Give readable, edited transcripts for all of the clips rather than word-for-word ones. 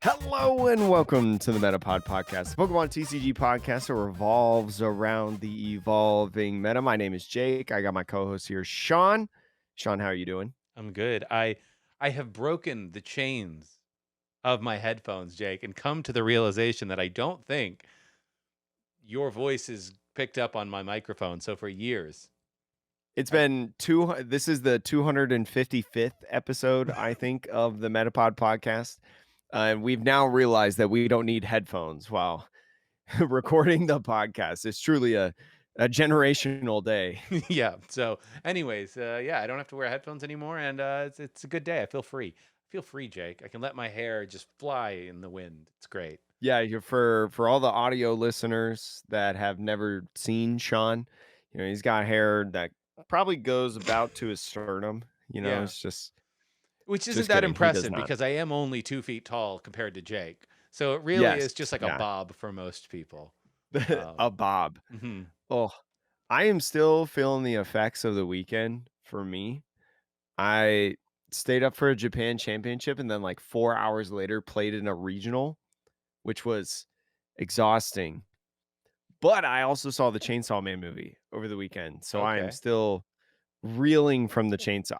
Hello and welcome to the Metapod Podcast, the Pokemon TCG podcast that revolves around the evolving meta. My name is Jake. I got my co-host here, Sean. Sean, how are you doing? I'm good. I have broken the chains of my headphones, Jake, and come to the realization that I don't think your voice is picked up on my microphone. So for years, It's I been this is the 255th episode, I think, of the Metapod podcast. And we've now realized that we don't need headphones while recording the podcast. It's truly a generational day. yeah. So anyways, yeah, I don't have to wear headphones anymore, and it's a good day. I feel free. I feel free, Jake. I can let my hair just fly in the wind. It's great. Yeah, for all the audio listeners that have never seen Sean, he's got hair that probably goes about to his sternum. Yeah. It's Which isn't just that kidding. He does impressive not. because I am only 2 feet tall compared to Jake. So it really Yes, is just like a yeah, bob for most people. a bob. Mhm. Oh, I am still feeling the effects of the weekend. For me, I stayed up for a Japan championship and then like 4 hours later played in a regional, which was exhausting. But I also saw the Chainsaw Man movie over the weekend, so I am Okay. still reeling from the chainsaw.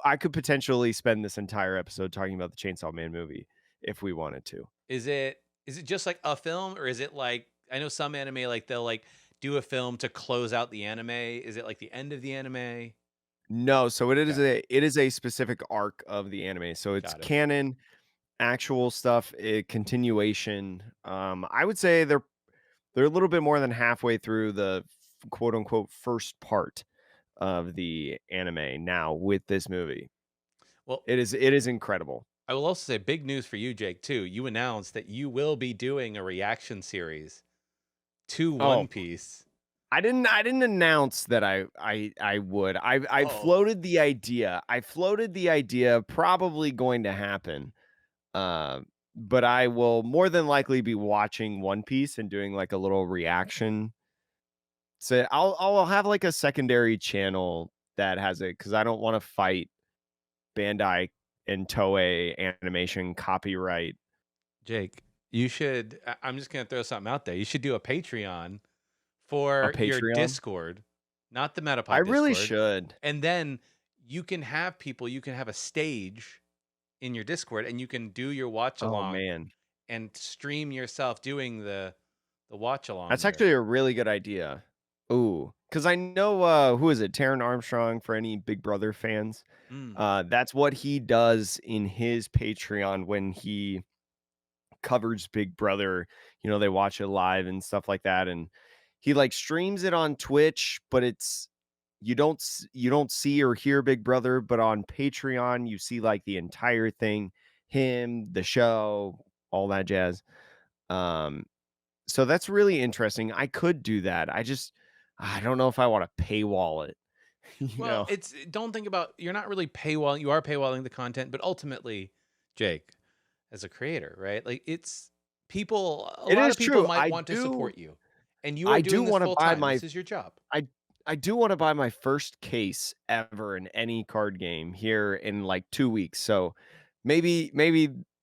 I could potentially spend this entire episode talking about the Chainsaw Man movie if we wanted to. Is it just like a film, or is it like, I know some anime, like they'll like do a film to close out the anime. Is it like the end of the anime? No, so Okay, it is a specific arc of the anime. So it's got it. canon, actual stuff, continuation. I would say they're a little bit more than halfway through the quote unquote first part of the anime now with this movie. Well, It is incredible. I will also say big news for you, Jake, too. You announced that you will be doing a reaction series to Oh, One Piece. I didn't announce that I would. I Oh, floated the idea. I floated the idea probably going to happen. Uh, but I will more than likely be watching One Piece and doing like a little reaction. So I'll have like a secondary channel that has it because I don't want to fight Bandai and Toei animation copyright. Jake, I'm just going to throw something out there. You should do a Patreon A for your Patreon. Discord, not the I Metapod really Discord. should. And then you can have a stage in your Discord, and you can do your watch Oh along man. and stream yourself doing the watch along That's there. actually a really good idea. Ooh, because I know, who is it? Taron Armstrong for any Big Brother fans. Mm. That's what he does in his Patreon when he covers Big Brother. They watch it live and stuff like that, and he like streams it on Twitch, but it's you don't see or hear Big Brother, but on Patreon you see like the entire thing, him, the show, all that jazz. Um, so that's really interesting. I could do that. I don't know if I want to paywall it. you Well, know. don't think about, you're not really paywalling. You are paywalling the content, but ultimately, Jake, as a creator, right? Like, it's people. A It lot is of people true. might want to support you, and you are I do doing this want to full buy time. my This is your job. I I do want to buy my first case ever in any card game here in like 2 weeks. So maybe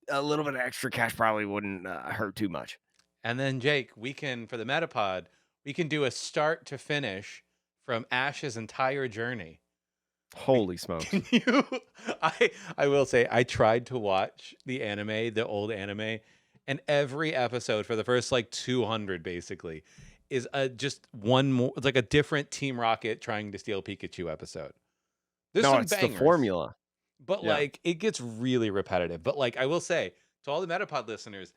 a little bit of extra cash probably wouldn't hurt too much. And then, Jake, we can, for the Metapod, we can do a start to finish from Ash's entire journey. We Holy smokes. can you I will say I tried to watch the anime, the old anime, and every episode for the first like 200 basically is just one more, it's like a different Team Rocket trying to steal Pikachu episode. There's No, some it's the bangers, formula. but Yeah. like it gets really repetitive. But like I will say to all the Metapod listeners,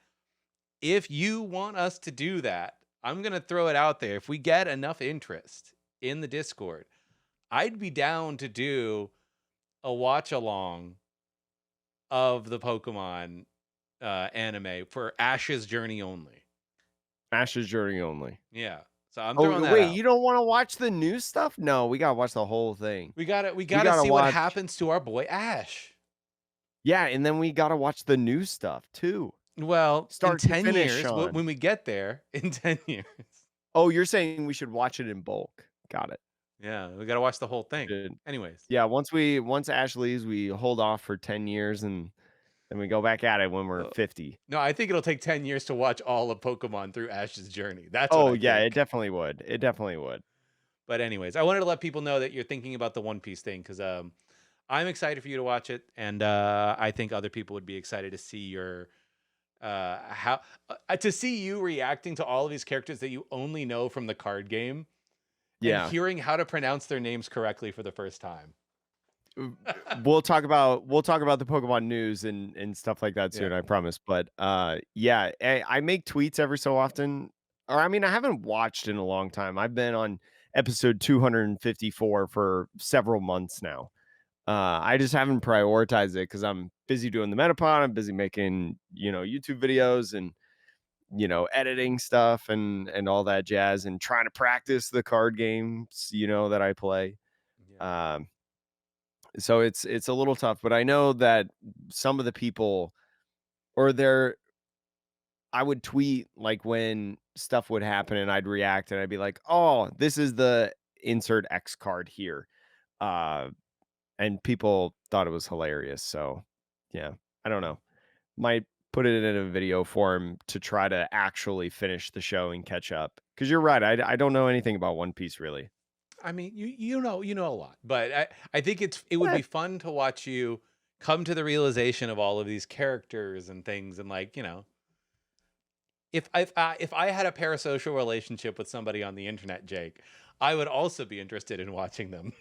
if you want us to do that, I'm going to throw it out there. If we get enough interest in the Discord, I'd be down to do a watch along of the Pokemon anime for Ash's Journey only. Ash's Journey only. Yeah. So I'm throwing Oh, that wait, out. you don't want to watch the new stuff? No, we got to watch the whole thing. We We gotta got to see what watch. happens to our boy Ash. Yeah, and then we got to watch the new stuff too. Well, in Start to 10 finish, years, Sean. when we get there, in 10 years. Oh, you're saying we should watch it in bulk. Got it. Yeah, we gotta watch the whole thing. Good. Anyways. Yeah, once Ash leaves, we hold off for 10 years and Then we go back at it when we're Uh, 50. no, I think it'll take 10 years to watch all of Pokemon through Ash's journey. That's what Oh, I yeah, it think. definitely would. It definitely would. But anyways, I wanted to let people know that you're thinking about the One Piece thing because I'm excited for you to watch it, and I think other people would be excited to see your how to see you reacting to all of these characters that you only know from the card game and Yeah. hearing how to pronounce their names correctly for the first time. We'll talk about the Pokemon news and stuff like that Yeah. soon, I promise. But yeah, I make tweets every so often. Or I mean, I haven't watched in a long time. I've been on episode 254 for several months now. I just haven't prioritized it because I'm busy doing the Metapod. I'm busy making, YouTube videos and editing stuff and all that jazz and trying to practice the card games, that I play. Yeah. Um, so it's a little tough, but I know that some of the people or there I would tweet like when stuff would happen and I'd react and I'd be like, "Oh, this is the insert X card here." Uh and people thought it was hilarious. So, yeah, I don't know. Might put it in a video form to try to actually finish the show and catch up. Cuz you're right. I don't know anything about One Piece really. I mean, you know a lot, but I think it would Eh, be fun to watch you come to the realization of all of these characters and things, and like if I had a parasocial relationship with somebody on the internet, Jake, I would also be interested in watching them.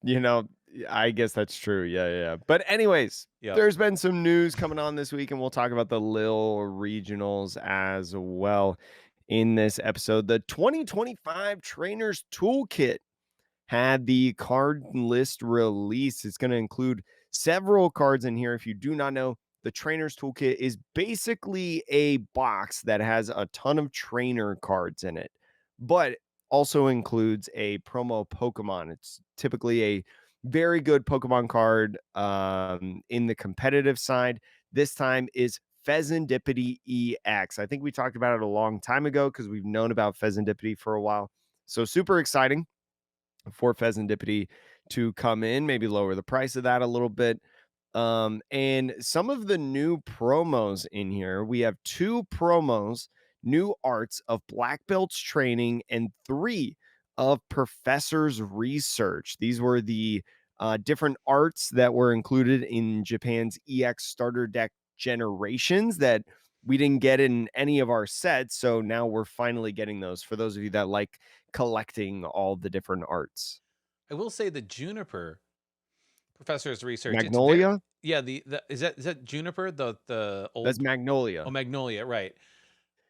You know, I guess that's true. Yeah, yeah. Yeah. But anyways, Yep. there's been some news coming on this week, and we'll talk about the Lille regionals as well in this episode. The 2025 Trainers Toolkit had the card list release. It's going to include several cards in here. If you do not know, the Trainers Toolkit is basically a box that has a ton of trainer cards in it, but also includes a promo Pokemon. It's typically a very good Pokemon card in the competitive side. This time is Pheasantipity EX. I think we talked about it a long time ago because we've known about Pheasantipity for a while. So super exciting for Pheasantipity to come in, maybe lower the price of that a little bit. And some of the new promos in here, we have 2 promos, new arts of black belts training, and 3 of professor's research. These were the different arts that were included in Japan's EX starter deck generations that we didn't get in any of our sets. So now we're finally getting those for those of you that like collecting all the different arts. I will say the Juniper professor's research. It's very Magnolia? yeah. The is that Juniper the That's old Magnolia. Magnolia, right?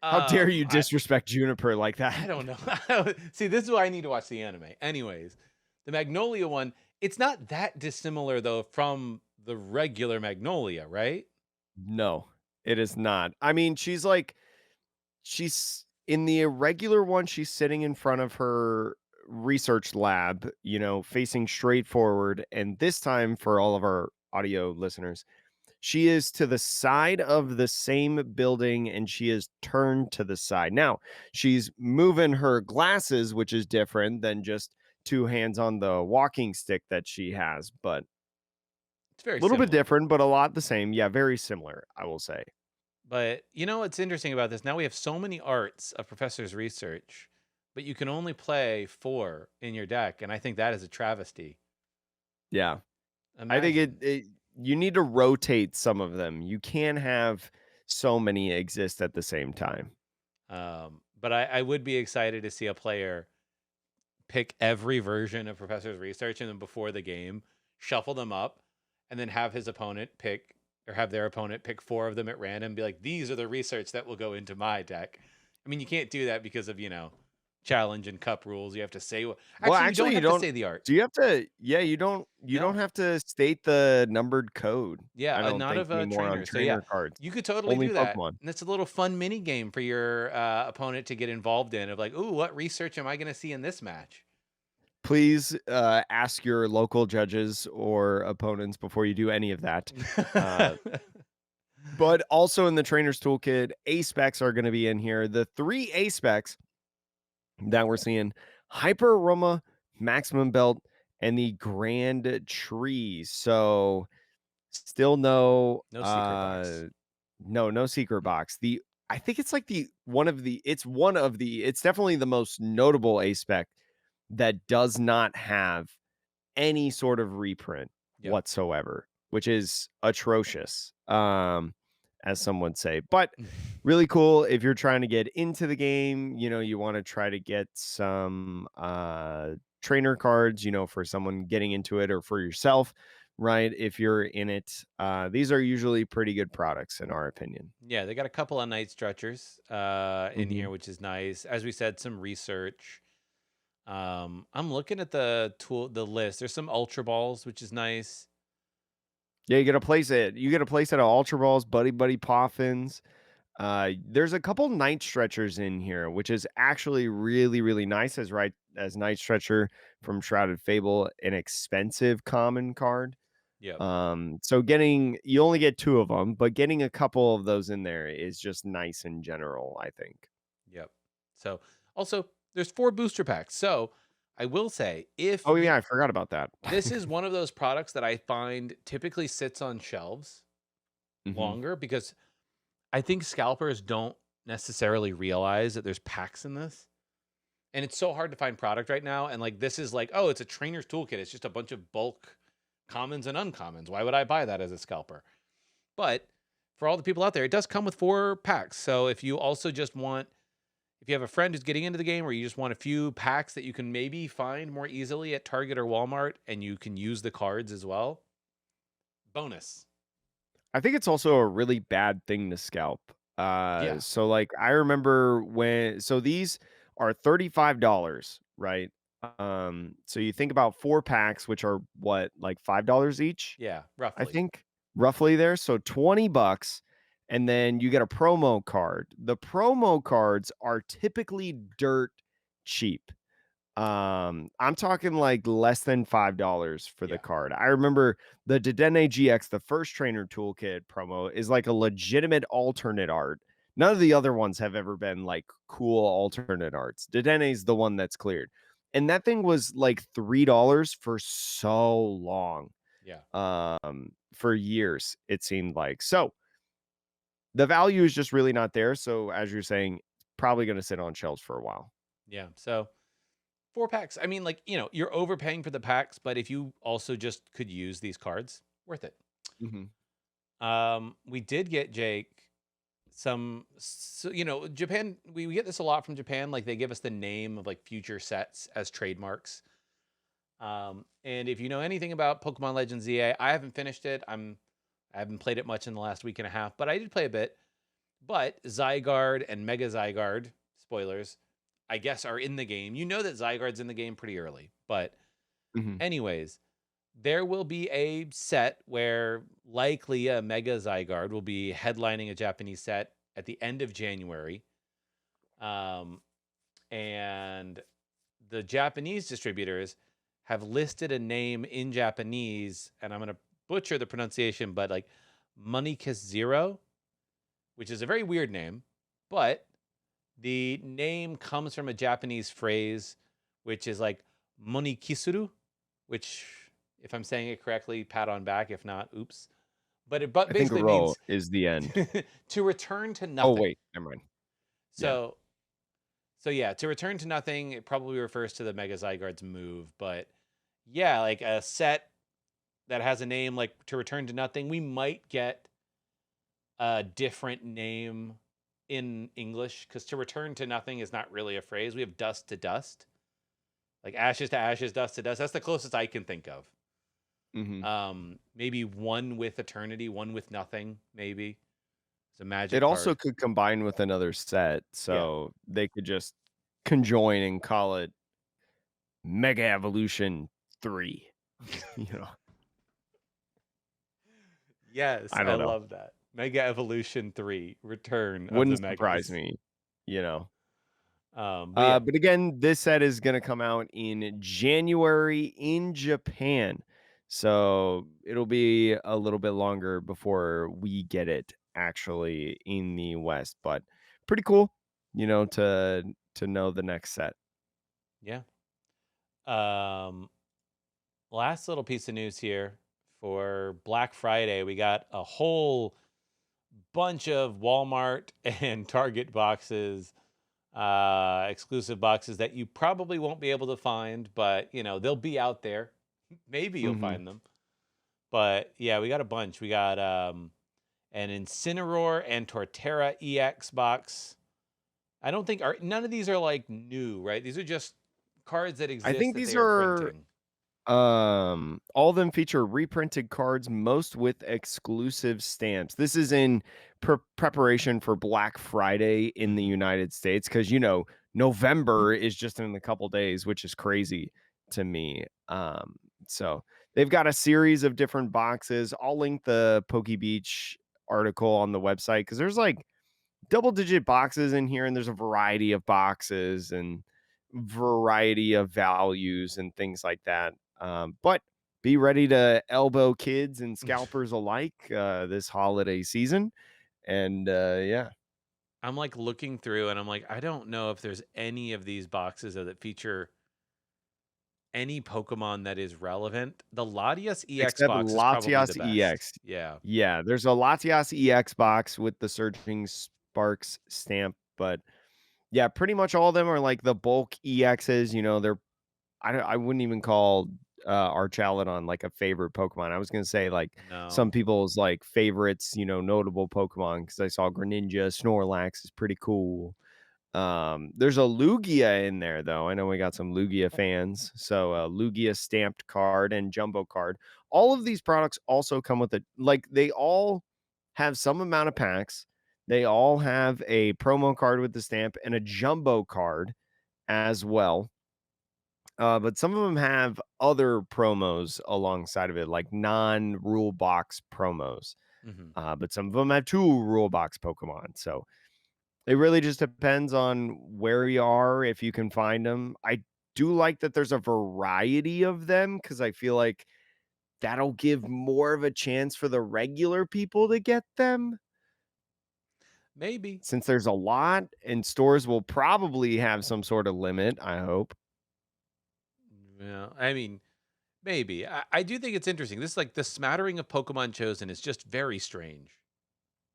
How dare you I disrespect Juniper like I that? don't know. See, this is why I need to watch the anime. Anyways, the Magnolia one, it's not that dissimilar though from the regular Magnolia, right? No, it is not. I mean, she's in the irregular one, she's sitting in front of her research lab, facing straight forward. And this time, for all of our audio listeners, she is to the side of the same building and she is turned to the side. Now, she's moving her glasses, which is different than just 2 hands on the walking stick that she has, but It's very a little bit similar. different, but a lot the same. Yeah, very similar, I will say. But you know what's interesting about this? Now we have so many arts of professor's research, but you can only play 4 in your deck, and I think that is a travesty. Yeah. I think it, Imagine. it you need to rotate some of them. You can't have so many exist at the same time. But I would be excited to see a player pick every version of Professor's Research and then before the game, shuffle them up, and then have his opponent pick or have their opponent pick 4 of them at random, be like, these are the research that will go into my deck. I mean, you can't do that because of, challenge and cup rules. You have to say Well, actually you actually, don't you have to don't say the art. do you have to yeah, you don't No. have to state the numbered code, Yeah, I don't not think, of a anymore on trainer. So yeah, trainer cards. you could totally Only do that. Pokemon. And it's a little fun mini game for your opponent to get involved in of like, ooh, what research am I going to see in this match? Please, ask your local judges or opponents before you do any of that. Uh, but also in the trainer's toolkit, A specs are gonna be in here. The 3 A specs that we're seeing: Hyper Aroma, Maximum Belt, and the Grand Tree. So Still no, No secret box. no secret box. I think it's like it's definitely the most notable A spec that does not have any sort of reprint Yep. whatsoever, which is atrocious, as some would say. But really cool if you're trying to get into the game, you want to try to get some trainer cards, for someone getting into it or for yourself, right? If you're in it, these are usually pretty good products in our opinion. Yeah, they got a couple of night stretchers in Hmm. here, which is nice. As we said, some research. I'm looking at the list. There's some ultra balls, which is nice. Yeah, you get a place at Ultra Balls, Buddy Buddy Poffins. There's a couple night stretchers in here, which is actually really, really nice as Night Stretcher from Shrouded Fable, an expensive common card. Yep. So you only get two of them, but getting a couple of those in there is just nice in general, I think. Yep. So also there's 4 booster packs. So I will say if Oh you yeah, I forgot about that. this is one of those products that I find typically sits on shelves Hmm. longer because I think scalpers don't necessarily realize that there's packs in this. And it's so hard to find product right now. And like this is like, oh, it's a trainer's toolkit. It's just a bunch of bulk commons and uncommons. Why would I buy that as a scalper? But for all the people out there, it does come with 4 packs. So if you also just want, if you have a friend who's getting into the game or you just want a few packs that you can maybe find more easily at Target or Walmart and you can use the cards as well, bonus. I think it's also a really bad thing to scalp. Yeah. So like I remember these are $35, right? So you think about 4 packs, which are what, like $5 each, Yeah. I Roughly. think, roughly there. So $20, and then you get a promo card. The promo cards are typically dirt cheap. I'm talking like less than $5 for the Yeah. card. I remember the Dedenne GX, the first trainer toolkit promo, is like a legitimate alternate art. None of the other ones have ever been like cool alternate arts. Dedenne is the one that's cleared. And that thing was like $3 for so long. Yeah. For years, it seemed like. So the value is just really not there. So as you're saying, probably gonna sit on shelves for a while. Yeah. So 4 packs. I mean, like, you're overpaying for the packs, but if you also just could use these cards, worth it. Mhm. We did get Jake Japan, we get this a lot from Japan. Like they give us the name of like future sets as trademarks. And if you know anything about Pokemon Legends ZA, I haven't finished it. I haven't played it much in the last week and a half, but I did play a bit. But Zygarde and Mega Zygarde, spoilers, I guess are in the game. You know that Zygarde's in the game pretty early. But Mhm. anyways, there will be a set where likely a Mega Zygarde will be headlining a Japanese set at the end of January. Um, and the Japanese distributors have listed a name in Japanese, and I'm going to butcher the pronunciation, but like Monikis Zero, which is a very weird name, but the name comes from a Japanese phrase, which is like Monikisuru, which, if I'm saying it correctly, pat on back. If not, oops. But it I think basically row means is the end. to return to Oh, nothing. wait, never mind. Yeah. So, so yeah, to return to nothing, it probably refers to the Mega Zygarde's move. But yeah, like a set that has a name like to return to nothing, we might get a different name in English because to return to nothing is not really a phrase. We have dust to dust, like ashes to ashes, dust to dust. That's the closest I can think of. Mhm. Maybe one with eternity, one with nothing. Maybe it's a It magic also card. could combine with another set, Yeah. so they could just conjoin and call it Mega Evolution 3, you know? Yes, I I don't know. love that. Mega Evolution 3, Return of the Wouldn't surprise Megas. me, you know? But yeah, But again, this set is gonna come out in January in Japan, so it'll be a little bit longer before we get it actually in the West, but pretty cool, to know the next set. yeah. Um, Last little piece of news here for Black Friday, we got a whole bunch of Walmart and Target boxes, exclusive boxes that you probably won't be able to find, but they'll be out there. Maybe you'll Mhm. find them. But yeah, we got a bunch. We got an Incineroar and Torterra EX box. I don't think none of these are like new, right? These are just cards that I exist think that these they are are printing. all of them feature reprinted cards, most with exclusive stamps. This is in preparation for Black Friday in the Hmm. United States because November is just in a couple days, which is crazy to me. So they've got a series of different boxes. I'll link the Pokey Beach article on the website because there's like double digit boxes in here, and there's a variety of boxes and variety of values and things like that. But be ready to elbow kids and scalpers alike this holiday season. And yeah, I'm like looking through and I'm like, I don't know if there's any of these boxes that feature any Pokemon that is relevant. The Latias EX except box is probably Latias the best. EX. Yeah. Yeah, there's a Latias EX box with the Surging Sparks stamp, but yeah, pretty much all of them are like the bulk EXs. They're I wouldn't even call, Archaludon, like, a favorite Pokemon. I was gonna say, like, some No. people's, like, favorites, notable Pokemon because I saw Greninja, Snorlax is pretty cool. There's a Lugia in there, though. I know we got some Lugia fans. So, Lugia stamped card and jumbo card. All of these products also come with they all have some amount of packs. They all have a promo card with the stamp and a jumbo card as well. But some of them have other promos alongside of it, like non-rule box promos. Hmm. But some of them have two rule box Pokemon. So it really just depends on where you are, if you can find them. I do like that there's a variety of them because I feel like that'll give more of a chance for the regular people to get them. Maybe. Since there's a lot, and stores will probably have some sort of limit, I hope. Yeah. I mean, maybe. I do think it's interesting. This, like, the smattering of Pokemon chosen is just very strange.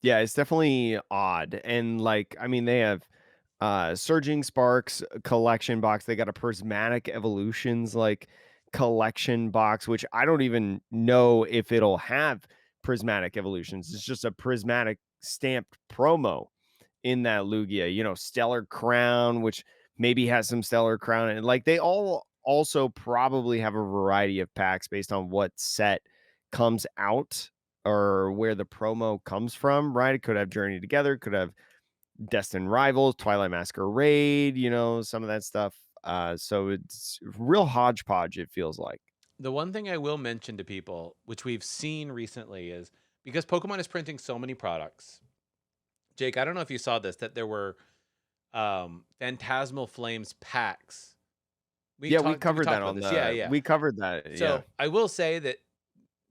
Yeah, it's definitely odd. And like, I mean, they have Surging Sparks collection box. They got a Prismatic Evolutions like collection box, which I don't even know if it'll have Prismatic Evolutions. It's just a prismatic stamped promo in that Lugia, Stellar Crown, which maybe has some Stellar Crown. And like they all also probably have a variety of packs based on what set comes out or where the promo comes from, right? It could have Journey Together, could have Destined Rivals, Twilight Masquerade, some of that stuff. So it's real hodgepodge, it feels like. The one thing I will mention to people, which we've seen recently, is because Pokemon is printing so many products. Jake, I don't know if you saw this, that there were Phantasmal Flames packs. Yeah, we We covered talked that about on this. Yeah, the yeah. we covered that. Yeah. So I will say that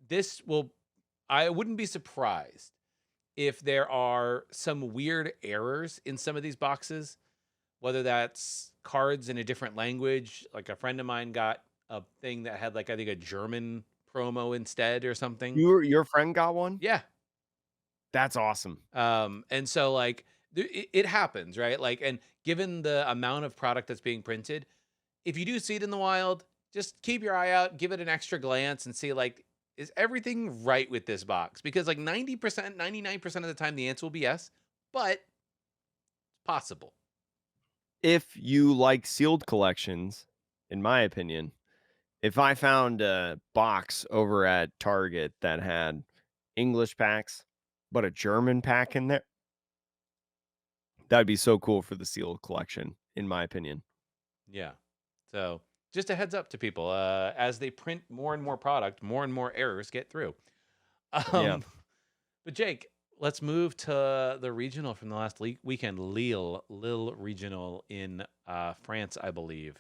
this will I wouldn't be surprised if there are some weird errors in some of these boxes, whether that's cards in a different language. Like a friend of mine got a thing that had, like, I think, a German promo instead or something. Your friend got one? Yeah. That's awesome. And so, like, it happens, right? Like, and given the amount of product that's being printed, if you do see it in the wild, just keep your eye out, give it an extra glance, and see, like, is everything right with this box? Because like 90%, 99% of the time, the answer will be yes, but it's possible. If you like sealed collections, in my opinion, if I found a box over at Target that had English packs, but a German pack in there, that'd be so cool for the sealed collection, in my opinion. Yeah. So just a heads up to people, as they print more and more product, more and more errors get through. Yeah. Um, but Jake, let's move to the regional from the last weekend, Lille regional in France, I believe.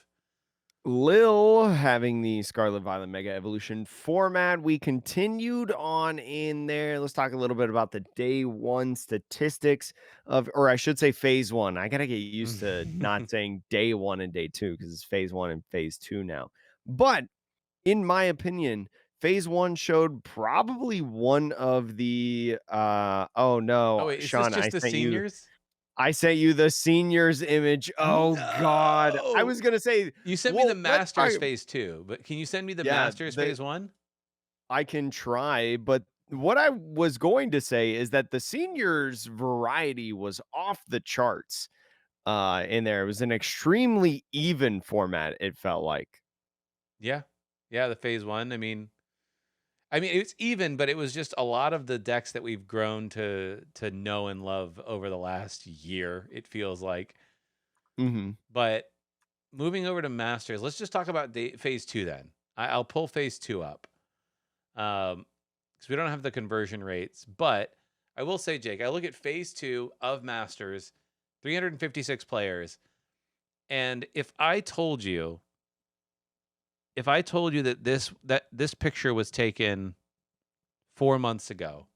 Lil having the Scarlet Violet Mega Evolution format. We continued on in there. Let's talk a little bit about the day one statistics or I should say phase one. I got to get used to not saying day one and day two because it's phase one and phase two now. But in my opinion, phase 1 showed probably one of the, oh no, Oh, wait, is this Sean, just the seniors? I sent you the seniors image. Oh god. I was No! gonna say, You sent me the well, let's Masters talk. phase 2, but can you send me the Yeah, Masters the phase 1? I can try, but what I was going to say is that the seniors variety was off the charts, in there. It was an extremely even format, it felt like. Yeah. Yeah, the phase 1, I mean, it's even, but it was just a lot of the decks that we've grown to know and love over the last year, it feels like. Mhm. But moving over to Masters, let's just talk about phase 2 then. I'll pull phase 2 up. Because we don't have the conversion rates, but I will say, Jake, I look at phase 2 of Masters, 356 players, and if I told you that this picture was taken 4 months ago,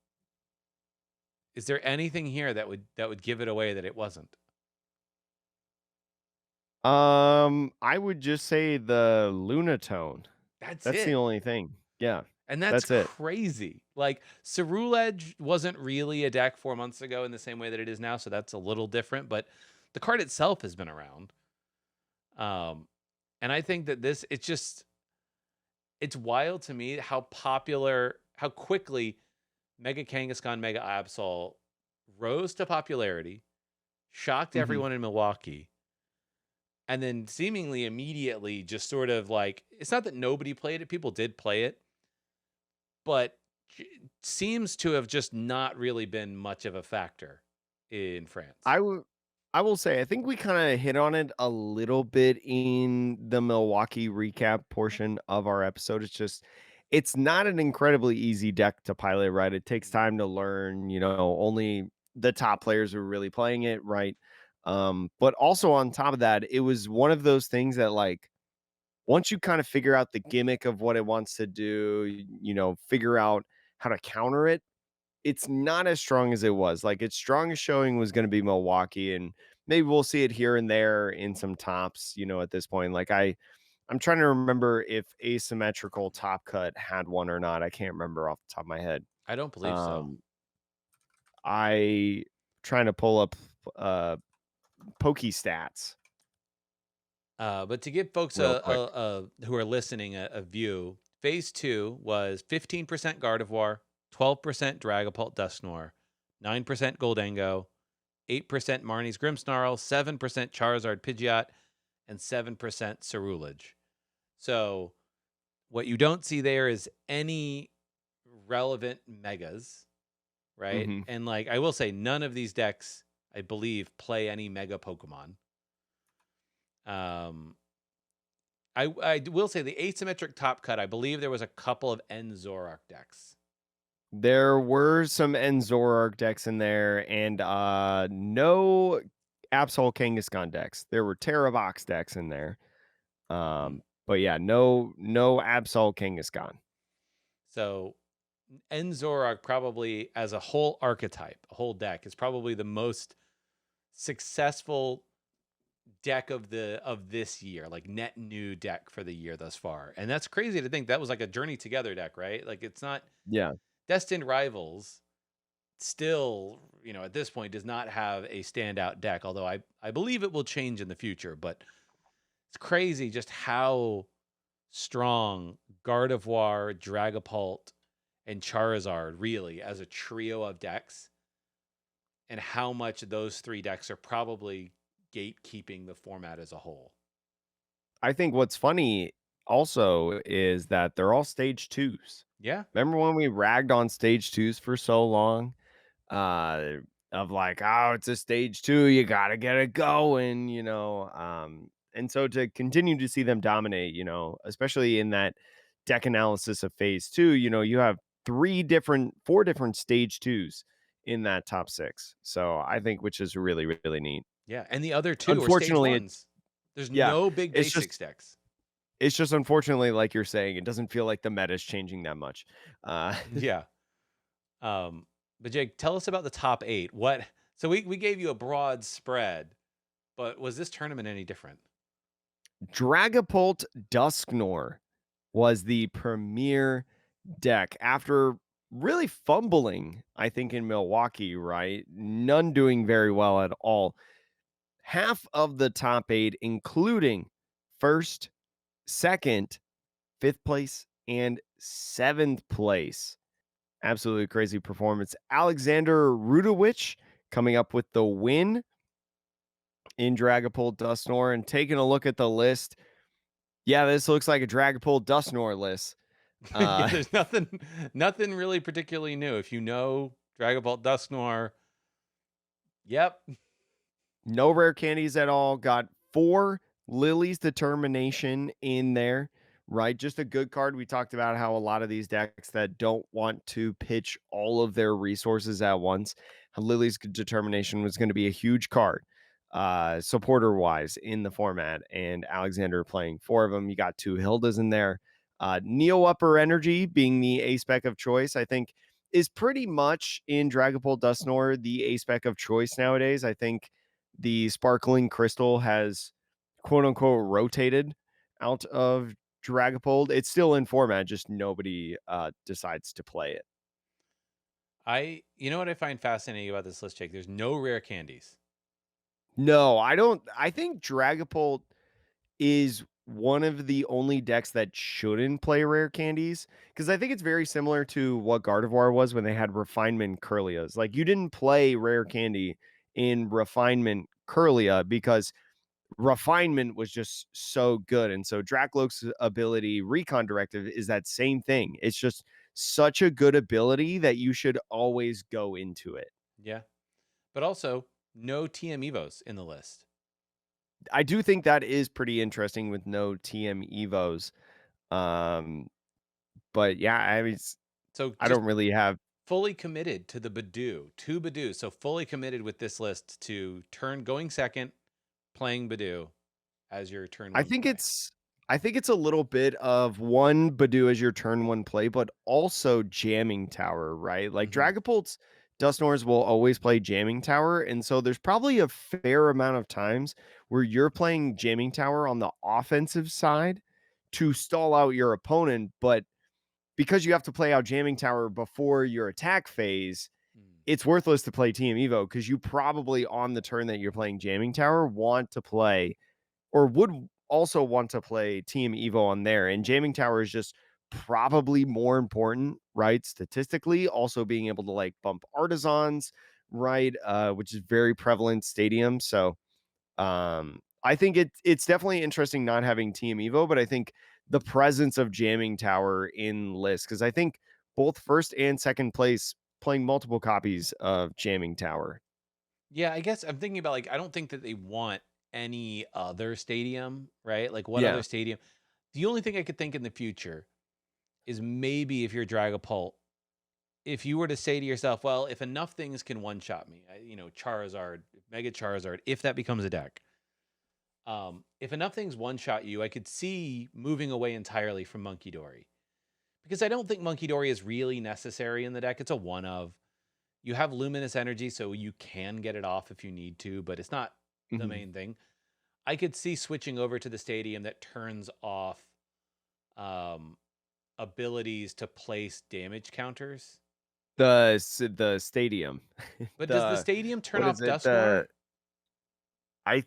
is there anything here that would give it away that it wasn't? I would just say the Lunatone. That's That's the it. only thing. Yeah, And that's that's it. crazy. Like Cerulege wasn't really a deck 4 months ago in the same way that it is now, so that's a little different, but the card itself has been around. Um and I think that it's wild to me how quickly Mega Kangaskhan, Mega Absol rose to popularity, shocked Mhm. everyone in Milwaukee, and then seemingly immediately just sort of like it's not that nobody played it, people did play it, but seems to have just not really been much of a factor in France. I will I will say I think we kinda hit on it a little bit in the Milwaukee recap portion of our episode. It's not an incredibly easy deck to pilot, right? It takes time to learn, only the top players are really playing it, right? But also on top of that, it was one of those things that, like, once you kind of figure out the gimmick of what it wants to do, figure out how to counter it, it's not as strong as it was. Like, its strongest showing was gonna be Milwaukee, and maybe we'll see it here and there in some tops, at this point. Like, I'm trying to remember if Asymmetrical Top Cut had one or not. I can't remember off the top of my head. I don't believe so. Um, I trying to pull up, uh, Pokey Stats But to give folks real quick. who are listening a view, phase 2 was 15% Gardevoir, 12% Dragapult Dusknoir, 9% Goldango, 8% Marnie's Grimmsnarl, 7% Charizard Pidgeot, and 7% Cerulege. So what you don't see there is any relevant megas, right? Mhm. And like I will say, none of these decks, I believe, play any mega Pokemon. Um, I will say the asymmetric top cut. I believe there was a couple of N Zoroark decks. There were some Enzorark decks in there and, no Absol Kangaskhan decks. There were Terravox decks in there. Hmm. But yeah, no Absol Kangaskhan. So N Zoroark probably as a whole archetype, a whole deck, is probably the most successful deck of this year, like net new deck for the year thus far. And that's crazy to think that was like a Journey Together deck, right? Like it's not Yeah. Destined Rivals still, at this point does not have a standout deck, although I believe it will change in the future, but it's crazy just how strong Gardevoir, Dragapult, and Charizard really as a trio of decks, and how much those three decks are probably gatekeeping the format as a whole. I think what's funny also is that they're all stage 2s. Yeah. Remember when we ragged on stage 2s for so long? Uh, of like, "Oh, it's a stage 2, you gotta get it going," and so to continue to see them dominate, especially in that deck analysis of phase 2, you have 4 different stage 2s in that top 6. So, I think which is really, really neat. Yeah. And the other two are stage Unfortunately, ones. There's yeah, no big it's just basics decks. it's just unfortunately, like you're saying, it doesn't feel like the meta is changing that much. Yeah. Um, but Jake, tell us about the top eight. So we gave you a broad spread, but was this tournament any different? Dragapult Dusknoir was the premier deck after really fumbling, I think, in Milwaukee, right? None doing very well at all. Half of the top 8, including first, second, fifth place, and seventh place. Absolutely crazy performance. Alexander Rudowich coming up with the win in Dragapult Dusknoir, and taking a look at the list. Yeah, this looks like a Dragapult Dusknoir list. Yeah, Uh, there's nothing really particularly new. If you know Dragon Ball Dusknoir, yep. no rare candies at all. Got 4 Lily's Determination in there, right? Just a good card. We talked about how a lot of these decks that don't want to pitch all of their resources at once, Lily's Determination was going to be a huge card, supporter wise in the format. And Alexander playing 4 of them. You got 2 Hildas in there. Neo Upper Energy being the A spec of choice, I think, is pretty much in Dragapult Dusknoir the A spec of choice nowadays. I think the sparkling crystal has quote unquote rotated out of Dragapult. It's still in format, just nobody decides to play it. You know what I find fascinating about this list, Jake? There's no rare candies. No, I don't. I think Dragapult is one of the only decks that shouldn't play rare candies, because I think it's very similar to what Gardevoir was when they had refinement Curlias. Like, you didn't play rare candy in refinement Curlia because refinement was just so good. And so Drakloak's ability, Recon Directive, is that same thing. It's just such a good ability that you should always go into it. Yeah. But also, no TM Evos in the list. I do think that is pretty interesting with no TM Evos. Um, but yeah, I mean, So I just don't really have. fully committed to the Badoo, to Badoo. So fully committed with this list to going second, playing Badoo as your turn I one think play. it's I think it's a little bit of one Badoo as your turn one play, but also jamming tower, right? Like Hmm. Dragapult's Dusknoirs will always play jamming tower, and so there's probably a fair amount of times where you're playing jamming tower on the offensive side to stall out your opponent, but because you have to play out jamming tower before your attack phase, it's worthless to play Team Evo because you probably on the turn that you're playing jamming tower want to play or would also want to play Team Evo on there. And jamming tower is just probably more important, right? Statistically, also being able to like bump artisans, right? Which is very prevalent stadium. So I think it's definitely interesting not having Team Evo, but I think the presence of jamming tower in lists, because I think both first and second place playing multiple copies of jamming tower. Yeah, I guess I'm thinking about like I don't think that they want any other stadium, right? Like what other Yeah. stadium? The only thing I could think in the future is maybe if you're Dragapult, if you were to say to yourself, well, if enough things can one shot me, Charizard, Mega Charizard, if that becomes a deck, if enough things one shot you, I could see moving away entirely from Monkey Dory because I don't think Monkey Dory is really necessary in the deck. It's a one of. You have luminous energy, so you can get it off if you need to, but it's not the Mhm. main thing. I could see switching over to the stadium that turns off um, abilities to place damage counters. The stadium. But does the The stadium turn what is off it? Dusknoir? I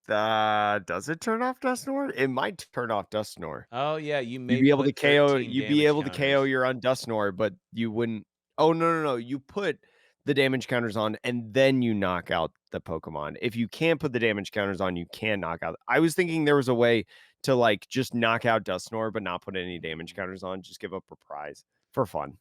does it turn off Dusknoir? It might turn off Dusknoir. Oh yeah, you may put 13 You'd be damage able to KO counters. your on Dusknoir, but you wouldn't. Oh, no. You put the damage counters on and then you knock out the Pokemon. If you can't put the damage counters on, you can knock out. I was thinking there was a way to like just knock out Dusknoir but not put any damage Mm. counters on, just give up a prize for fun.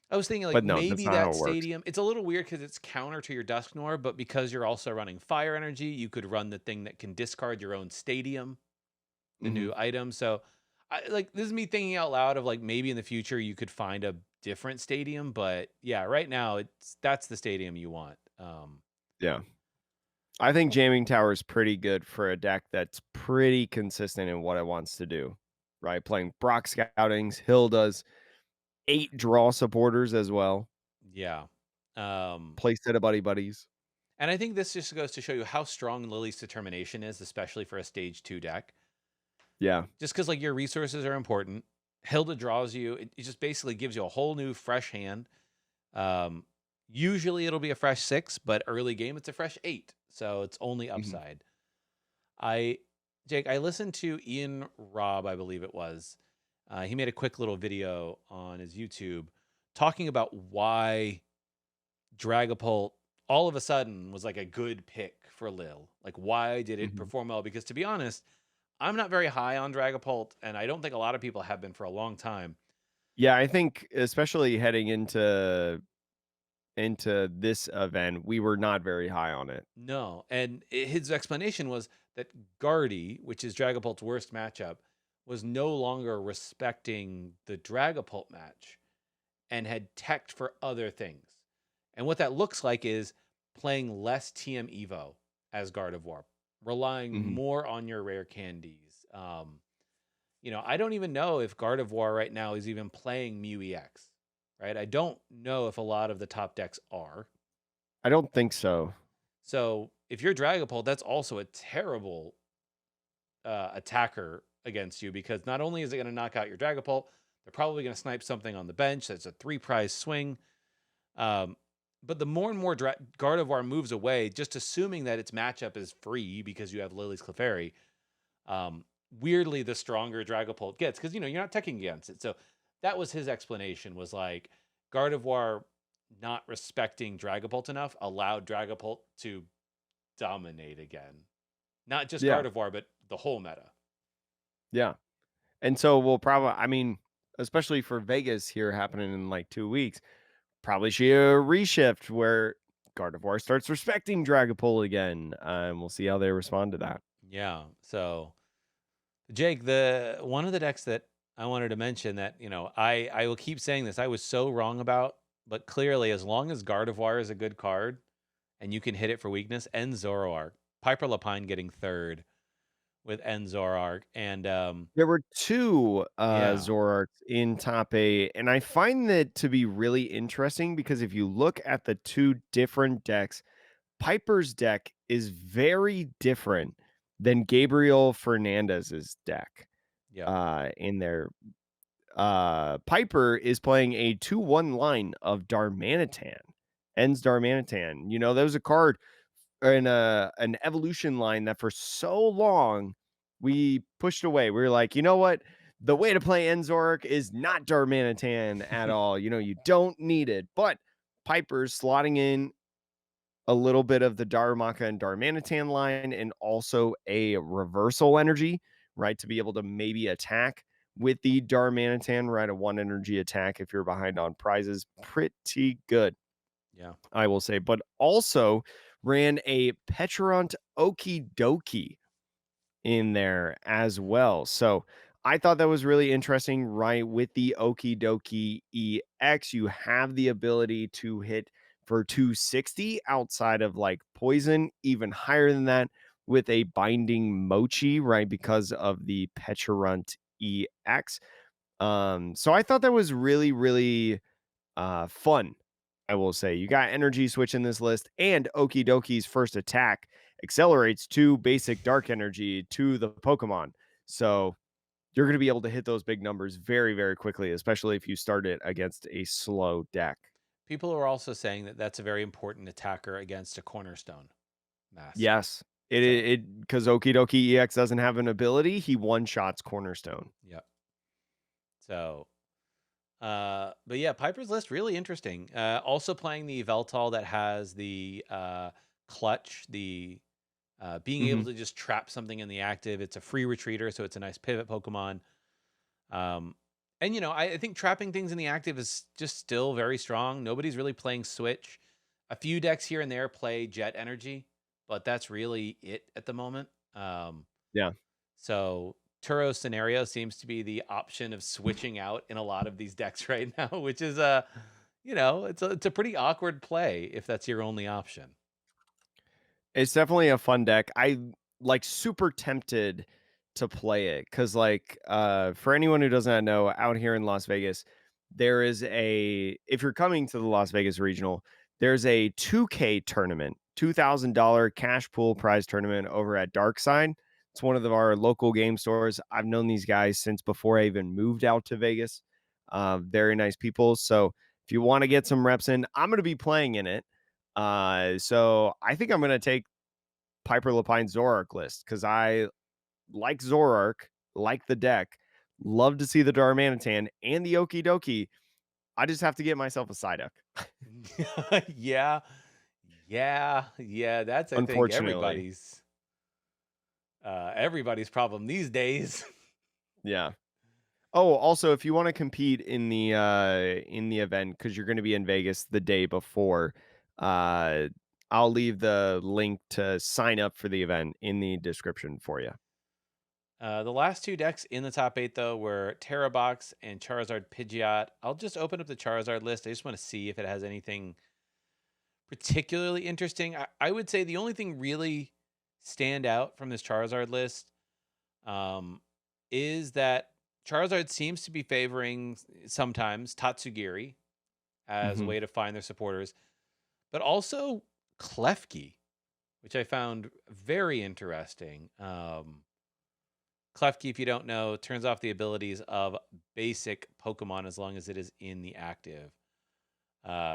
I was thinking like But no, that's maybe not how that it works. stadium. It's a little weird because it's counter to your Dusknoir, but because you're also running fire energy, you could run the thing that can discard your own stadium, the Mhm. new item. So, this is me thinking out loud of like maybe in the future you could find a different stadium, but yeah, right now that's the stadium you want. Yeah. I think jamming tower is pretty good for a deck that's pretty consistent in what it wants to do, right? Playing Brock Scoutings, Hilda's, 8 draw supporters as well. Yeah. Um, Play set of buddy buddies. and I think this just goes to show you how strong Lily's determination is, especially for a stage 2 deck. Yeah. Just because like your resources are important. Hilda draws you. It just basically gives you a whole new fresh hand. Um, Usually it'll be a fresh 6, but early game it's a fresh 8. So it's only Mhm. upside. I Jake, I listened to Ian Robb, I believe it was. He made a quick little video on his YouTube talking about why Dragapult all of a sudden was like a good pick for Lil. Like, why did it Mhm. perform well? Because to be honest, I'm not very high on Dragapult, and I don't think a lot of people have been for a long time. Yeah, I think especially heading into this event, we were not very high on it. No, and his explanation was that Guardy, which is Dragapult's worst matchup, was no longer respecting the Dragapult match and had teched for other things. And what that looks like is playing less TM Evo as Gardevoir, relying Mhm. more on your rare candies. I don't even know if Gardevoir right now is even playing Mew EX, right? I don't know if a lot of the top decks are. I don't think so. So if you're Dragapult, that's also a terrible attacker against you because not only is it going to knock out your Dragapult, they're probably going to snipe something on the bench. That's a 3 prize swing. Um, but the more and more Gardevoir moves away, just assuming that its matchup is free because you have Lily's Clefairy, um, weirdly the stronger Dragapult gets because you're not teching against it. So that was his explanation, was like Gardevoir not respecting Dragapult enough allowed Dragapult to dominate again. Not just Yeah, Gardevoir, but the whole meta. yeah. And so we'll probably I mean, especially for Vegas here happening in like 2 weeks, probably see a reshift where Gardevoir starts respecting Dragapult again, and we'll see how they respond to that. Yeah. So Jake, the one of the decks that I wanted to mention that, I will keep saying this, I was so wrong about, but clearly as long as Gardevoir is a good card and you can hit it for weakness, and Zoroark. Piper Lapine getting third with N Zoroark. And There were 2, yeah, Zoroarks in top 8, and I find that to be really interesting because if you look at the 2 different decks, Piper's deck is very different than Gabriel Fernandez's deck, yep, in there. Piper is playing a 2-1 line of Darmanitan, ends Darmanitan. That was a card in an evolution line that for so long we pushed away. We were like, you know what? The way to play Enzork is not Darmanitan at all. You don't need it. But Piper's slotting in a little bit of the Darumaka and Darmanitan line and also a reversal energy, right? To be able to maybe attack with the Darmanitan, right? A 1 energy attack if you're behind on prizes. Pretty good, yeah. I will say. But also ran a Petront Okie Dokie in there as well. So I thought that was really interesting, right? With the Okie Dokie EX, you have the ability to hit for 260 outside of like poison, even higher than that with a binding mochi, right? Because of the Peturunt EX. So I thought that was really, really fun. I will say you got energy switch in this list, and Okie Dokie's first attack accelerates to basic dark energy to the Pokemon. So you're going to be able to hit those big numbers very, very quickly, especially if you start it against a slow deck. People are also saying that that's a very important attacker against a cornerstone master. Yes, it So, it because Okie Dokie EX doesn't have an ability. He one shots Cornerstone. yep. So, but yeah, Piper's list really interesting. Also playing the Veltal that has the clutch, the being able Hmm. to just trap something in the active. It's a free retreater, so it's a nice pivot Pokemon. Um, and I think trapping things in the active is just still very strong. Nobody's really playing Switch. A few decks here and there play Jet Energy, but that's really it at the moment. Yeah. So Turo scenario seems to be the option of switching out in a lot of these decks right now, which is it's a pretty awkward play if that's your only option. It's definitely a fun deck. I like super tempted to play it because for anyone who does not know, out here in Las Vegas, there is a if you're coming to the Las Vegas regional, there's a 2K tournament, $2,000 cash pool prize tournament over at Darkside. It's one of our local game stores. I've known these guys since before I even moved out to Vegas. Very nice people. So if you want to get some reps in, I'm going to be playing in it. So I think I'm going to take Piper Lapine Zorark list because I like Zorark, like the deck, love to see the Darmanitan and the Okie Dokie. I just have to get myself a Psyduck, Yeah. Yeah, that's, I think, unfortunately. everybody's problem these days. Yeah. Oh, also, if you want to compete in the event, because you're going to be in Vegas the day before, uh, I'll leave the link to sign up for the event in the description for you. The last 2 decks in the top 8, though, were Terrabox and Charizard Pidgeot. I'll just open up the Charizard list. I just wanna see if it has anything particularly interesting. I would say the only thing really stand out from this Charizard list, um, is that Charizard seems to be favoring sometimes Tatsugiri as a Hmm. way to find their supporters, but also Klefki, which I found very interesting. Klefki, if you don't know, turns off the abilities of basic Pokemon as long as it is in the active.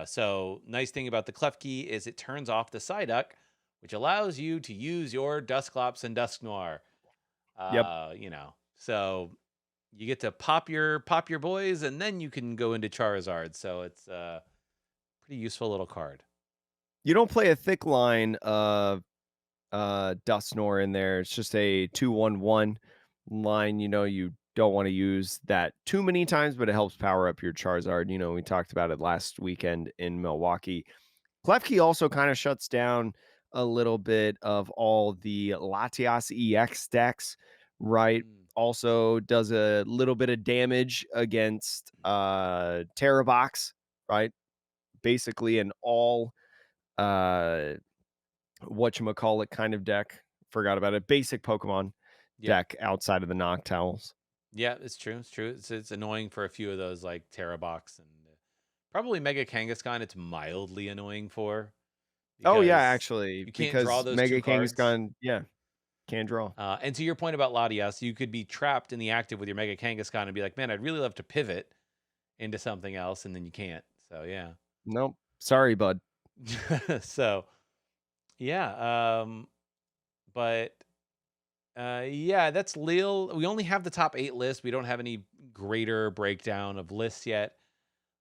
So, nice thing about the Klefki is it turns off the Psyduck, which allows you to use your Dusclops and Dusknoir. Yep. So you get to pop your boys, and then you can go into Charizard. So it's a pretty useful little card. You don't play a thick line of Dusknoir in there. It's just a 2-1-1 line. You don't want to use that too many times, but it helps power up your Charizard. We talked about it last weekend in Milwaukee. Klefki also kind of shuts down a little bit of all the Latias EX decks, right? Mm, Also does a little bit of damage against Terrabox, right? Basically an all uh whatchamacallit kind of deck. Forgot about it. Basic Pokemon yeah. deck outside of the Noctowls. Yeah, it's true. It's true. It's annoying for a few of those like Terrabox and probably Mega Kangaskhan. It's mildly annoying for Oh yeah, because actually, you can't draw because those two Mega cards. Kangaskhan, yeah, can draw. And to your point about Latias, you could be trapped in the active with your Mega Kangaskhan and be like, man, I'd really love to pivot into something else, and then you can't. So yeah. Nope. Sorry, bud. So yeah. But yeah, that's Lille. We only have the top 8 list. We don't have any greater breakdown of lists yet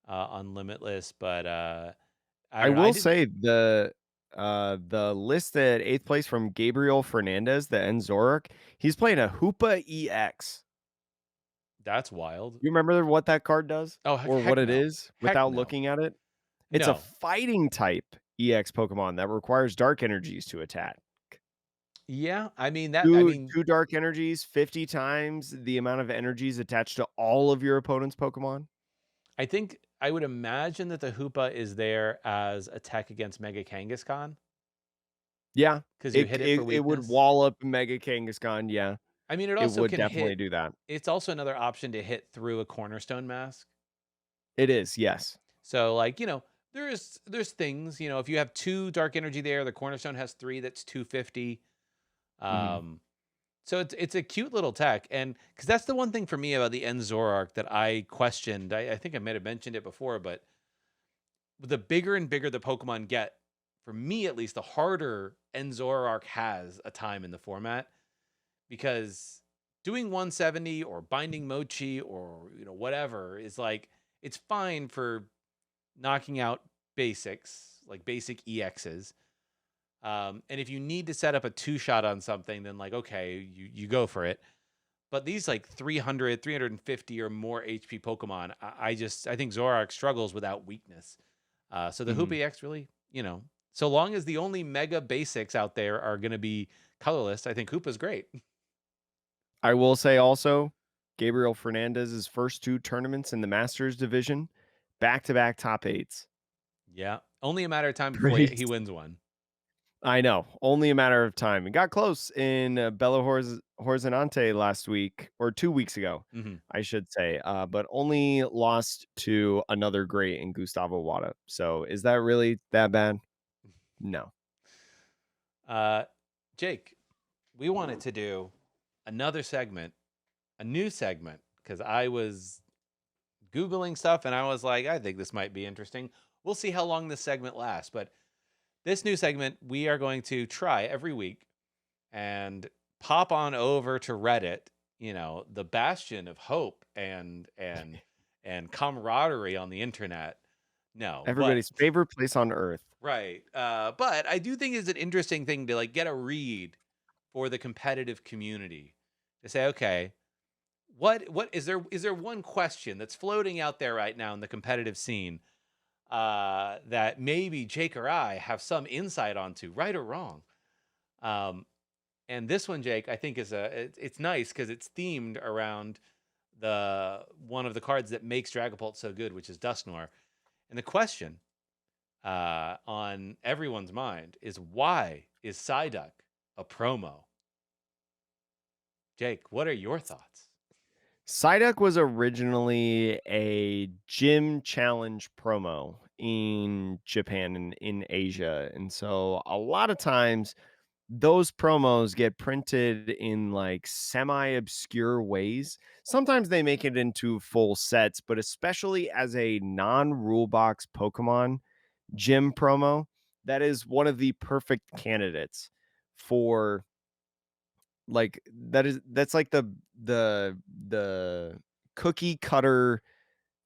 on Limitless, but I I don't know. I will didn't. say the list at 8th place from Gabriel Fernandez, the Enzoric, he's playing a Hoopa EX. That's wild. You remember what that card does Oh, or what heck it no. is Heck without no. looking at it? It's a No. fighting type EX Pokemon that requires dark energies to attack. Yeah, I mean that. I Two mean, two dark energies, 50 times the amount of energies attached to all of your opponent's Pokemon. I think I would imagine that the Hoopa is there as a tech against Mega Kangaskhan Yeah, because you it hit it for it would weakness. wall up Mega Kangaskhan, yeah. I mean, it It also would can definitely hit. do that. It's also another option to hit through a Cornerstone Mask. It is, yes. So, like, there's things, if you have 2 dark energy there, the Cornerstone has 3, that's 250. Mhm. Um, so it's a cute little tech, and because that's the one thing for me about the Enzorark that I questioned. I think I might have mentioned it before, but the bigger and bigger the Pokemon get, for me at least, the harder Enzorark has a time in the format because doing 170 or binding Mochi or whatever is like it's fine for knocking out basics, like basic EXs. And if you need to set up a 2-shot on something, then like, okay, you go for it. But these like 300, 350 or more HP Pokemon, I think Zoroark struggles without weakness. So the Hoop Mhm. EX really, so long as the only mega basics out there are going to be colorless, I think Hoop is great. I will say also, Gabriel Fernandez's first 2 tournaments in the Masters division, back-to-back top 8s. Yeah. Only a matter of time before he Pretty wins one. I know, only a matter of time. It got close in Belo Horizonte last week or 2 weeks ago, Hmm. I should say, but only lost to another great in Gustavo Wada. So is that really that bad? No. Uh, Jake, we wanted to do another segment, a new segment, because I was Googling stuff and I was like, I think this might be interesting. We'll see how long this segment lasts. But this new segment, we are going to try every week and pop on over to Reddit, the bastion of hope and camaraderie on the internet. No, but Everybody's favorite place on earth. right. But I do think it's an interesting thing to like get a read for the competitive community to say, okay, what is there one question that's floating out there right now in the competitive scene that maybe Jake or I have some insight onto, right or wrong? Um, and this one, Jake, I think it's nice because it's themed around the one of the cards that makes Dragapult so good, which is Dusknoir. And the question on everyone's mind is, why is Psyduck a promo? Jake, what are your thoughts? Psyduck was originally a gym challenge promo in Japan and in Asia. And so a lot of times those promos get printed in like semi-obscure ways. Sometimes they make it into full sets, but especially as a non-rule box Pokemon gym promo, that is one of the perfect candidates for that's like the cookie cutter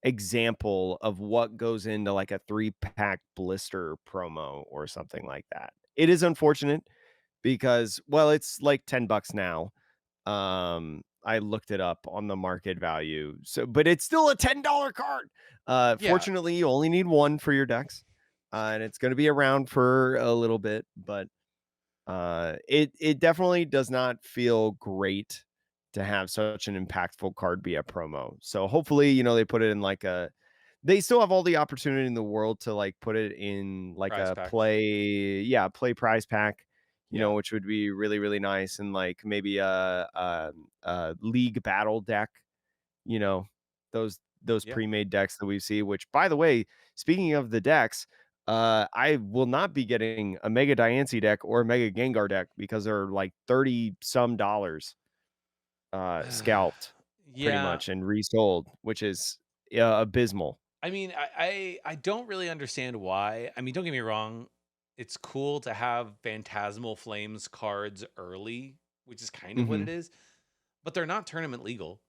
example of what goes into like a 3-pack blister promo or something like that. It is unfortunate because, well, it's like $10 now. I looked it up on the market value. So, but it's still a $10 card. Yeah, Fortunately, you only need one for your decks. And it's going to be around for a little bit, but it definitely does not feel great to have such an impactful card be a promo. So hopefully, they put it in like a they still have all the opportunity in the world to like put it in like prize a packs. play prize pack, Yeah, which would be really, really nice. And like maybe a league battle deck, you know, those yeah. pre-made decks that we see, which by the way, speaking of the decks, I will not be getting a Mega Diancie deck or a Mega Gengar deck because they're like 30 some dollars scalped pretty Yeah, much and resold, which is abysmal. I mean, I don't really understand why. I mean, don't get me wrong, it's cool to have Phantasmal Flames cards early, which is kind of what Hmm. it is, but they're not tournament legal.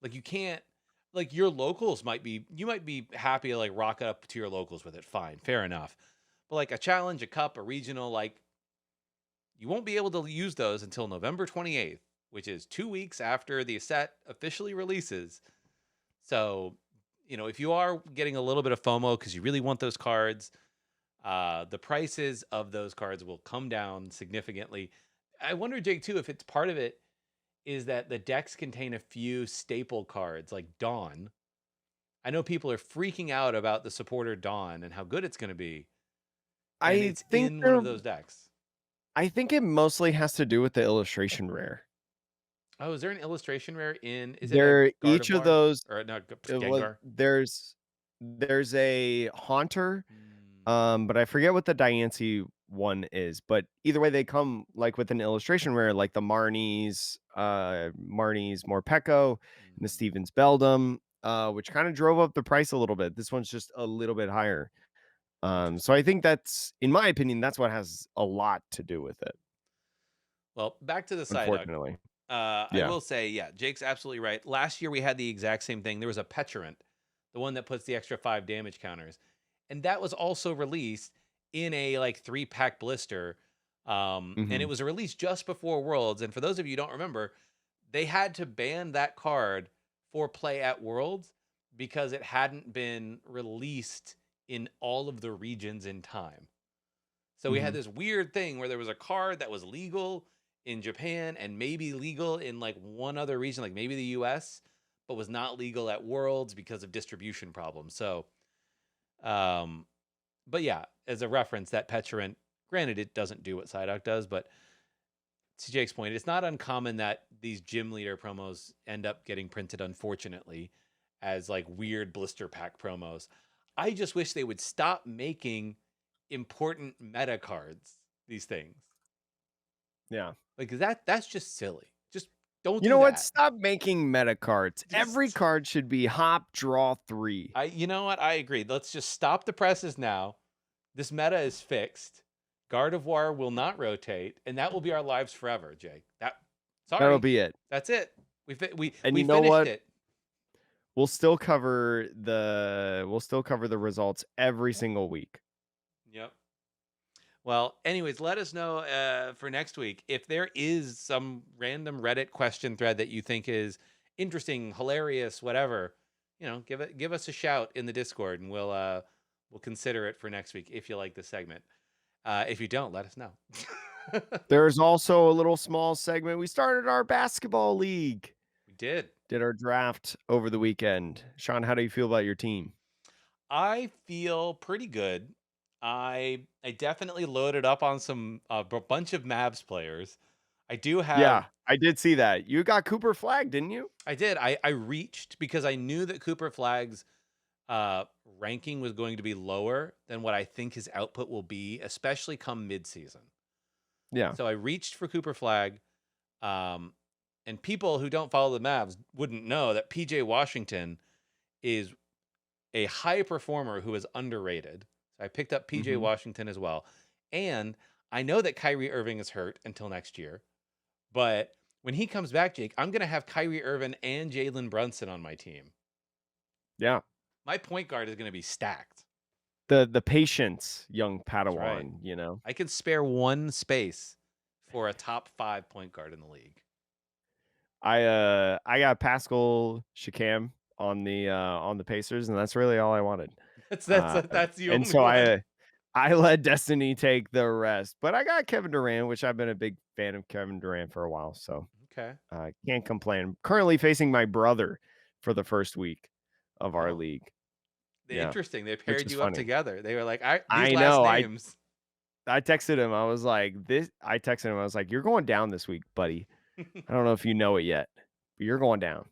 Like you can't like your locals might be you might be happy to like rock up to your locals with it. Fine, fair enough. But like a challenge, a cup, a regional, like you won't be able to use those until November 28th, which is 2 weeks after the set officially releases. So, if you are getting a little bit of FOMO because you really want those cards, the prices of those cards will come down significantly. I wonder, Jake, too, if it's part of it is that the decks contain a few staple cards like Dawn. I know people are freaking out about the supporter Dawn and how good it's going to be, and I it's think in one of they're those decks. I think it mostly has to do with the illustration rare. Oh, is there an illustration rare in? Is it a They're each of Gardevoir those or not well, Gengar? there's a Haunter. Hmm. But I forget what the Diancie one is, but either way, they come like with an illustration rare, like the Marnie's Morpeko and the Mhm. Stevens Beldum, which kind of drove up the price a little bit. This one's just a little bit higher. So I Interesting. think that's, in my opinion, that's what has a lot to do with it. Well, back to the Psyduck. Unfortunately, I yeah. will say, yeah, Jake's absolutely right. Last year we had the exact same thing. There was a Peturant, the one that puts the extra 5 damage counters, and that was also released in a like 3-pack blister. And Hmm. it was released just before Worlds. And for those of you who don't remember, they had to ban that card for play at Worlds because it hadn't been released in all of the regions in time. So we had Hmm. this weird thing where there was a card that was legal in Japan and maybe legal in like one other region, like maybe the US, but was not legal at Worlds because of distribution problems. So, um, but yeah, as a reference, that Peturant, granted, it doesn't do what Psyduck does, but to Jake's point, it's not uncommon that these gym leader promos end up getting printed, unfortunately, as like weird blister pack promos. I just wish they would stop making important meta cards, these things. Yeah. Like that's just silly. Just Don't You do know what? that. Stop making meta cards. Every Just card should be hop, draw 3. you know what? I agree. Let's just stop the presses now. This meta is fixed. Gardevoir will not rotate, and that will be our lives forever, Jake. That'll Sorry. be it. That's it. And We you know finished what? it. We'll still cover the results every single week. Yep. Well, anyways, let us know for next week if there is some random Reddit question thread that you think is interesting, hilarious, whatever. Give us a shout in the Discord, and we'll consider it for next week if you like the segment. If you don't, let us know. There's also a little small segment. We started our basketball league. We did. Did our draft over the weekend. Sean, how do you feel about your team? I feel pretty good. I definitely loaded up on some bunch of Mavs players. I do have Yeah, I did see that. You got Cooper Flag, didn't you? I did. I reached because I knew that Cooper Flag's ranking was going to be lower than what I think his output will be, especially come midseason. Yeah. So I reached for Cooper Flag. And people who don't follow the Mavs wouldn't know that PJ Washington is a high performer who is underrated. So I picked up PJ Mhm. Washington as well. And I know that Kyrie Irving is hurt until next year. But when he comes back, Jake, I'm going to have Kyrie Irving and Jalen Brunson on my team. Yeah. My point guard is going to be stacked. The patience, young That's right. Padawan, you know? I can spare one space for a top 5 point guard in the league. I got Pascal Siakam on the Pacers, and that's really all I wanted. That's the And only so one. I let Destiny take the rest, but I got Kevin Durant, which I've been a big fan of Kevin Durant for a while, so Okay. I can't complain. Currently facing my brother for the first week of our Oh, league. Yeah, interesting. They which paired is you up funny. together. They were like, these I last know. names. I texted him. I was like, "This." I texted him. I was like, "You're going down this week, buddy. I don't know if you know it yet, but you're going down."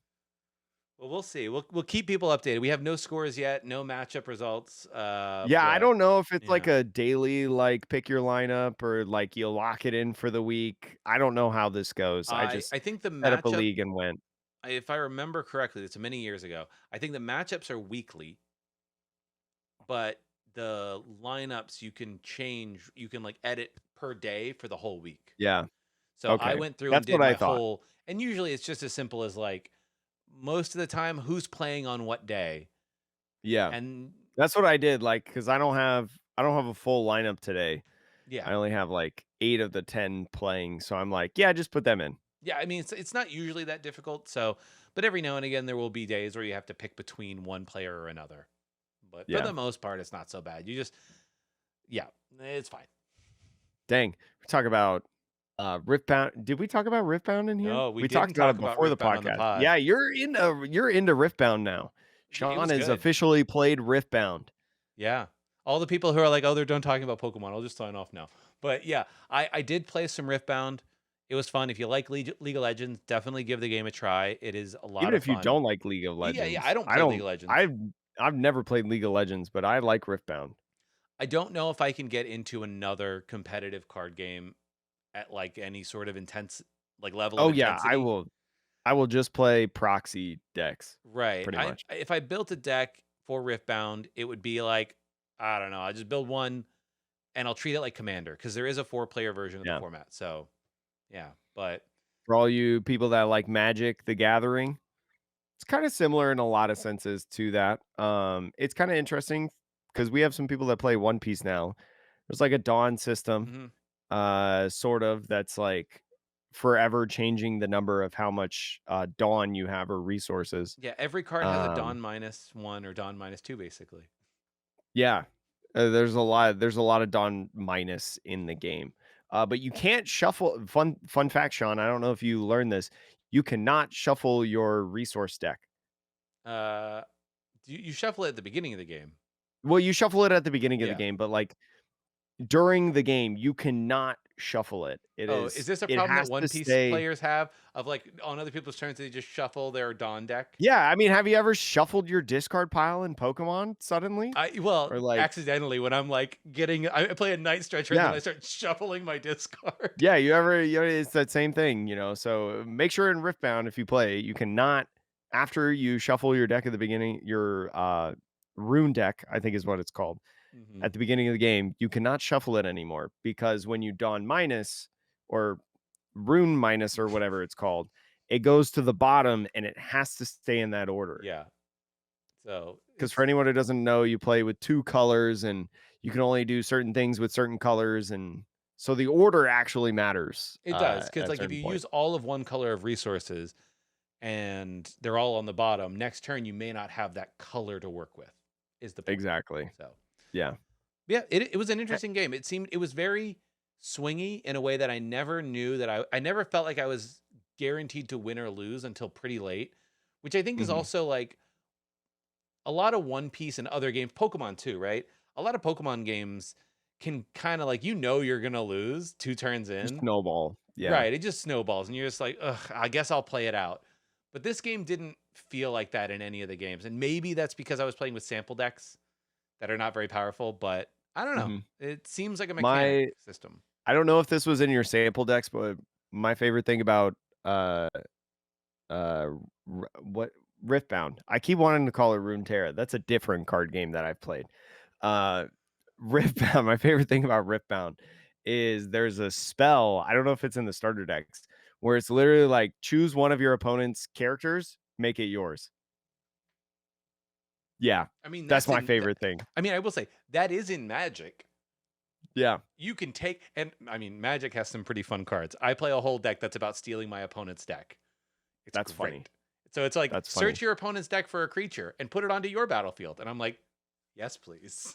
Well, we'll see. We'll keep people updated. We have no scores yet, no matchup results. Yeah, I But don't know if it's like yeah, a daily, like, pick your lineup or like you lock it in for the week. I don't know how this goes. I just I think the set up a matchup, league and went. if I remember correctly, it's many years ago. I think the matchups are weekly, but the lineups you can change. You can like edit per day for the whole week. Yeah. So I Okay. went through and That's what did I my thought. whole, and usually it's just as simple as like most of the time who's playing on what day, Yeah. and That's what I did, like, because I don't have a full lineup today. yeah, I only have, like, 8 of the 10 playing, so I'm like, "Yeah, just put them in." yeah. I mean, it's not usually that difficult. So, but every now and again there will be days where you have to pick between one player or another. But for Yeah. the most part, it's not so bad. You just, yeah, it's fine. Dang. We talk about, Riftbound. Did we talk about Riftbound in here? No, we We talked didn't about it talk about before the Riftbound on the podcast. pod. Yeah, you're into Riftbound now. It Sean was has good. officially played Riftbound. Yeah. All the people who are like, oh, they're done talking about Pokemon. I'll just sign off now. But yeah, I did play some Riftbound. It was fun. If you like League of Legends, definitely give the game a try. It is a lot Even of if you fun. don't like League of Yeah. Legends. I don't play League of Legends. I've never played League of Legends, but I like Riftbound. I don't know if I can get into another competitive card game at like any sort of intense like level of Oh, yeah, intensity. I will just play proxy decks, Right. pretty much. If I built a deck for Riftbound, it would be like I don't know. I just build one and I'll treat it like Commander because there is a 4-player version of the Yeah. format. So yeah, but For all you people that like Magic: The Gathering, it's kinda similar in a lot of senses to that. It's kinda interesting because we have some people that play One Piece now. There's like a Dawn system, mhm. sort of, that's like forever changing the number of how much, Dawn you have or resources. Yeah, every card has a Um, Dawn -1 or Dawn -2 basically. yeah, there's a lot of Dawn minus in the game. But you can't shuffle fun fact, Sean, I don't know if you learned this, you cannot shuffle your resource deck. Uh, you shuffle it at the beginning of the game. Well, you shuffle it at the beginning of the Yeah. game, but, like, during the game, you cannot shuffle it. Oh, is this a It problem that has One to Piece stay. players have of, like, on other people's turns, they just shuffle their Dawn deck? Yeah, I mean, have you ever shuffled your discard pile in Pokemon suddenly? Well, Or like accidentally when I'm, like, getting I play a Night Stretcher and then yeah. I start shuffling my discard. Yeah, it's that same thing, so make sure in Riftbound, if you play, you cannot after you shuffle your deck at the beginning, your, rune deck, I think is what it's called, Mhm. at the beginning of the game, you cannot shuffle it anymore because when you Dawn Minus or Rune Minus or whatever it's called, it goes to the bottom and it has to stay in that order. Yeah. So, Because for it's anyone who doesn't know, you play with 2 colors and you can only do certain things with certain colors, and so the order actually matters, it does at because a like, if certain you point. use all of one color of resources and they're all on the bottom, next turn, you may not have that color to work with, is the point. Exactly. So, Yeah. yeah, it was an Eh interesting game. It was very swingy in a way that I never knew that I never felt like I was guaranteed to win or lose until pretty late, which I think is Mhm. also, like, a lot of One Piece and other games, Pokemon too, right? A lot of Pokemon games can kind of like you're gonna lose 2 turns Just in. snowball. Yeah. Right. It just snowballs and you're just like, ugh, I guess I'll play it out. But this game didn't feel like that in any of the games. And maybe that's because I was playing with sample decks that are not very powerful, but I don't know. Mhm. It seems like a mechanic My system. I don't know if this was in your sample decks, but my favorite thing about, uh uh, what Riftbound. I keep wanting to call it Runeterra. That's a different card game that I've played. Uh, Riftbound. My favorite thing about Riftbound is there's a spell. I don't know if it's in the starter decks where it's literally like choose one of your opponent's characters, make it yours. Yeah, I mean, that's my favorite thing. I mean, I will say that is in Magic. Yeah, You can take, and I mean, Magic has some pretty fun cards. I play a whole deck that's about stealing my opponent's deck. It's that's funny. great. So it's like That's funny. search your opponent's deck for a creature and put it onto your battlefield. And I'm like, yes, please.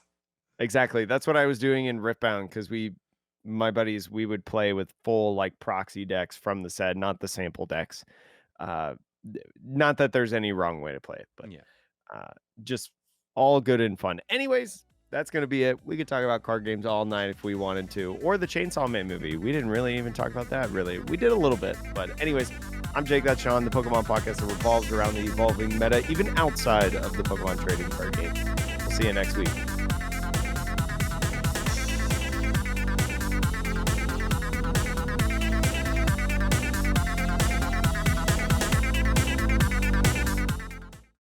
Exactly. That's what I was doing in Riftbound because my buddies, we would play with full like proxy decks from the set, not the sample decks. Uh, Not that there's any wrong way to play it, but Yeah. uh, just all good and fun. Anyways, that's gonna be it. We could talk about card games all night if we wanted to, or the Chainsaw Man movie. We didn't really even talk about that. Really, we did a little bit, but anyways, I'm Jake. That's Sean. The Pokemon podcast that revolves around the evolving meta, even outside of the Pokemon trading card game. We'll see you next week.